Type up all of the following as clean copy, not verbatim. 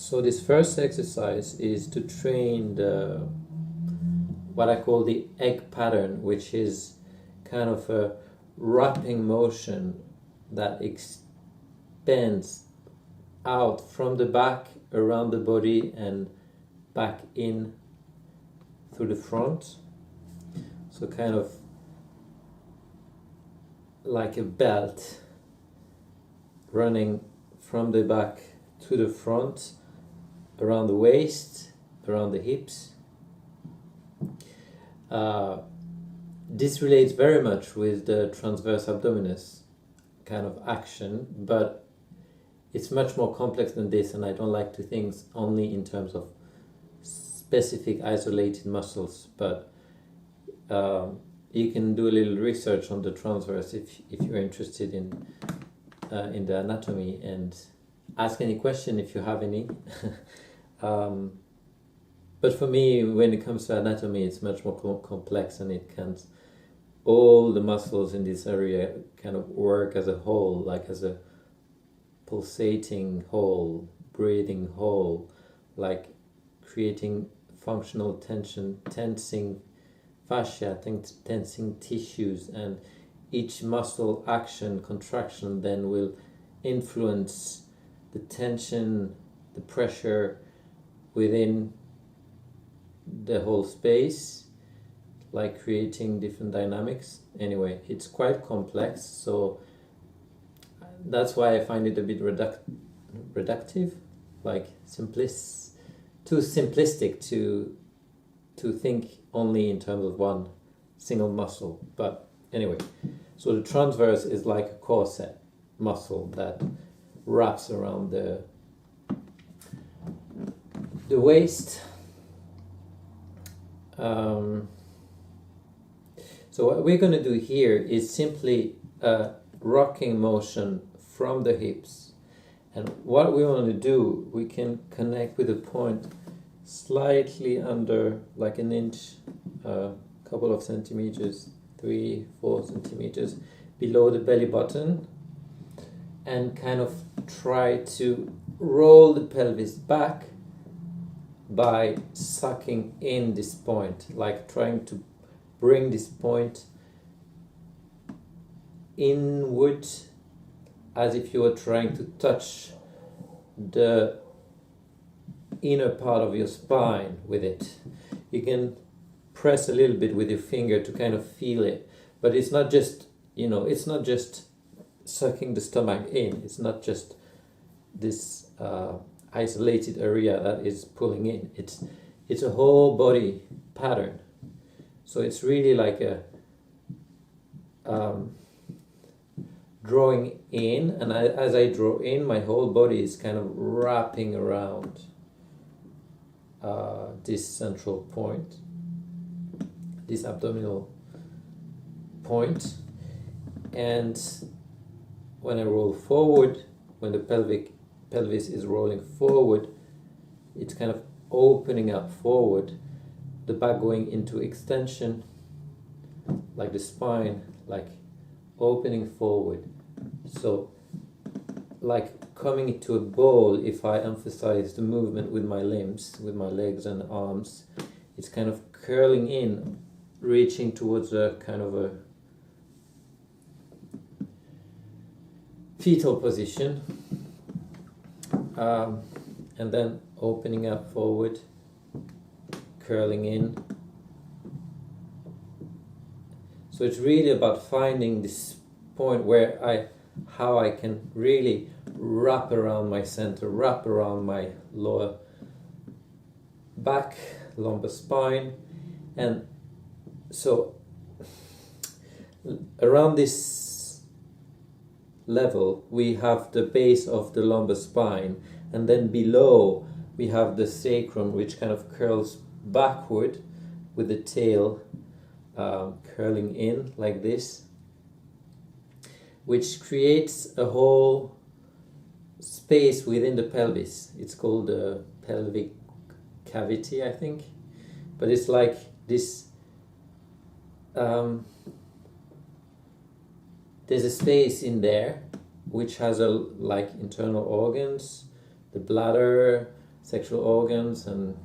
So this first exercise is to train the what I call the egg pattern, which is kind of a wrapping motion that extends out from the back around the body and back in through the front. So kind of like a belt running from the back to the front, around the waist, around the hips. This relates very much with the transverse abdominis kind of action, but it's much more complex than this, and I don't like to think only in terms of specific isolated muscles, but you can do a little research on the transverse if you're interested in the anatomy, and ask any question if you have any. But for me, when it comes to anatomy, it's much more complex, and it can all the muscles in this area kind of work as a whole, like as a pulsating whole, breathing whole, like creating functional tension, tensing fascia, tensing tissues, and each muscle action, contraction then will influence the tension, the pressure within the whole space, like creating different dynamics. Anyway, it's quite complex, so that's why I find it a bit reductive, like too simplistic to think only in terms of one single muscle. But anyway, so the transverse is like a corset muscle that wraps around the waist. So what we're going to do here is simply a rocking motion from the hips, and what we want to do, we can connect with a point slightly under, like an inch, a couple of centimeters, 3-4 centimeters below the belly button, and kind of try to roll the pelvis back by sucking in this point, like trying to bring this point inward, as if you were trying to touch the inner part of your spine with it. You can press a little bit with your finger to kind of feel it, but it's not just, it's not just sucking the stomach in, it's not just this isolated area that is pulling in, it's a whole body pattern. So it's really like a drawing in, and as I draw in, my whole body is kind of wrapping around this central point, this abdominal point. And when I roll forward, when the pelvis is rolling forward, it's kind of opening up forward, the back going into extension, like the spine, like opening forward. So like coming into a ball, if I emphasize the movement with my limbs, with my legs and arms, it's kind of curling in, reaching towards a kind of a fetal position, and then opening up forward, curling in. So it's really about finding this point where how I can really wrap around my center, wrap around my lower back, lumbar spine. And so around this level we have the base of the lumbar spine, and then below we have the sacrum, which kind of curls backward with the tail curling in like this, which creates a whole space within the pelvis. It's called the pelvic cavity, I think, but it's like this. There's a space in there which has like internal organs, the bladder, sexual organs and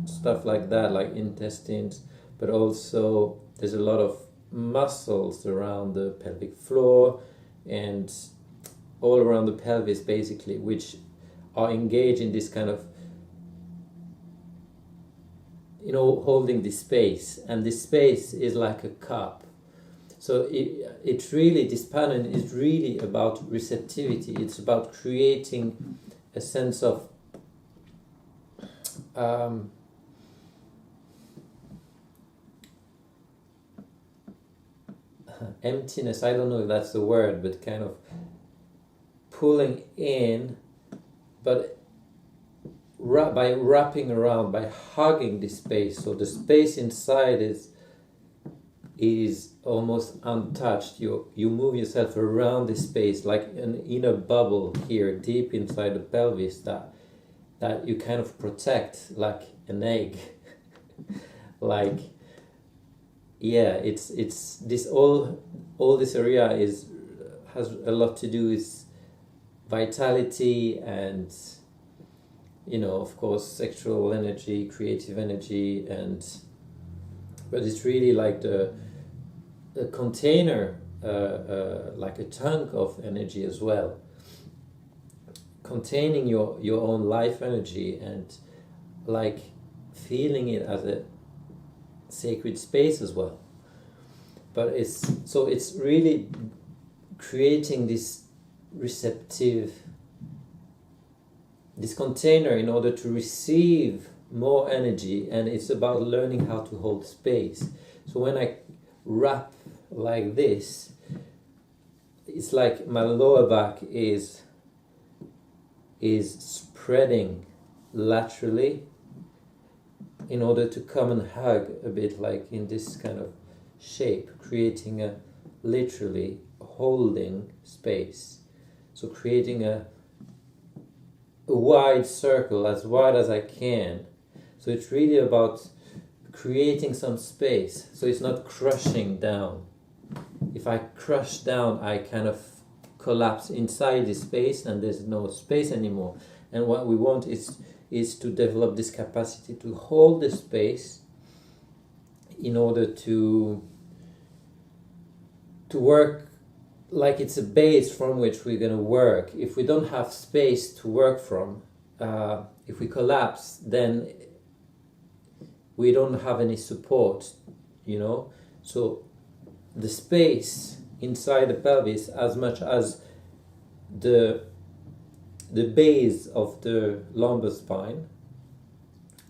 stuff like that, like intestines, but also there's a lot of muscles around the pelvic floor and all around the pelvis basically, which are engaged in this kind of, holding this space, and this space is like a cup. So it's really, this pattern is really about receptivity. It's about creating a sense of emptiness. I don't know if that's the word, but kind of pulling in, but by wrapping around, by hugging the space. So the space inside is almost untouched. You move yourself around the space like an inner bubble here, deep inside the pelvis that you kind of protect like an egg. Like, yeah, it's this all this area has a lot to do with vitality and, of course, sexual energy, creative energy, but it's really like a container, like a tank of energy as well, containing your own life energy and like feeling it as a sacred space as well. But it's really creating this this container in order to receive more energy, and it's about learning how to hold space. So when I wrap like this, it's like my lower back is spreading laterally in order to come and hug a bit, like in this kind of shape, creating a literally holding space. So creating a wide circle, as wide as I can. So it's really about creating some space, so it's not crushing down. If I crush down, I kind of collapse inside the space and there's no space anymore. And what we want is to develop this capacity to hold the space in order to work like it's a base from which we're going to work. If we don't have space to work from, if we collapse, then we don't have any support, So the space inside the pelvis, as much as the base of the lumbar spine,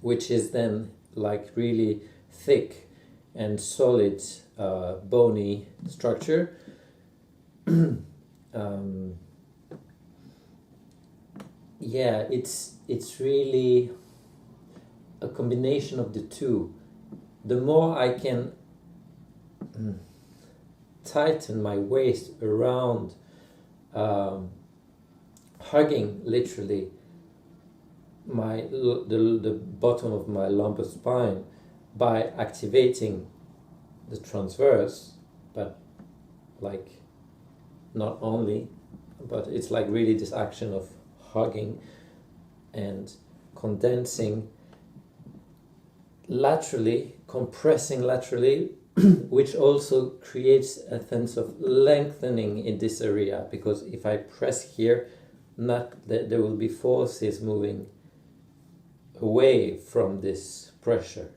which is then like really thick and solid, bony structure. Yeah, it's really a combination of the two. The more I can tighten my waist around, hugging literally the bottom of my lumbar spine by activating the transverse, but like not only, but it's like really this action of hugging and condensing laterally, compressing laterally, which also creates a sense of lengthening in this area, because if I press here, there will be forces moving away from this pressure.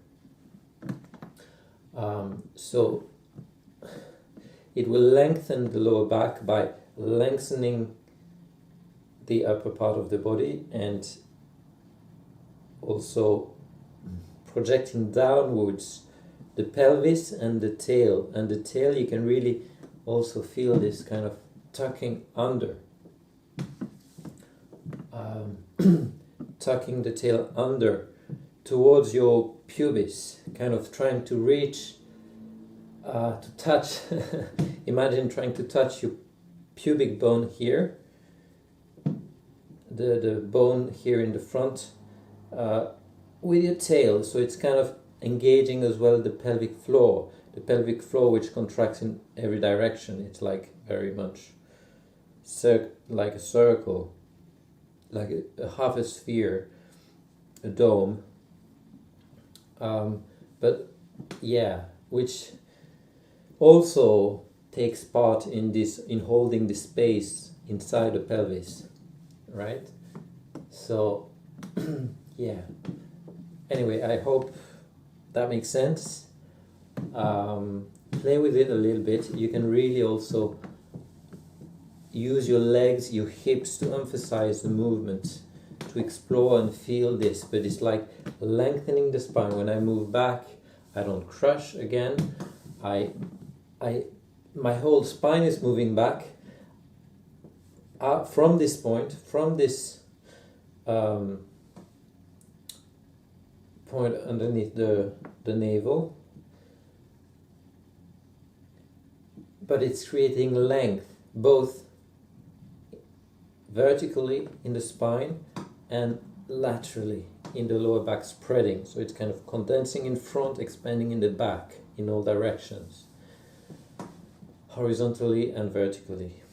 So it will lengthen the lower back by lengthening the upper part of the body and also projecting downwards the pelvis and the tail. And the tail, you can really also feel this kind of tucking under. Tucking the tail under towards your pubis, kind of trying to reach, to touch. Imagine trying to touch your pubic bone here, the bone here in the front, with your tail. So it's kind of engaging as well the pelvic floor which contracts in every direction. It's like very much like a circle, like a half a sphere. a dome. But yeah, which also takes part in this, in holding the space inside the pelvis, right? So yeah, anyway, I hope that makes sense. Play with it a little bit. You can really also use your legs, your hips to emphasize the movement, to explore and feel this. But it's like lengthening the spine. When I move back, I don't crush again. My whole spine is moving back from this point, from this point underneath the navel. But it's creating length, both vertically in the spine and laterally in the lower back, spreading. So it's kind of condensing in front, expanding in the back in all directions, horizontally and vertically.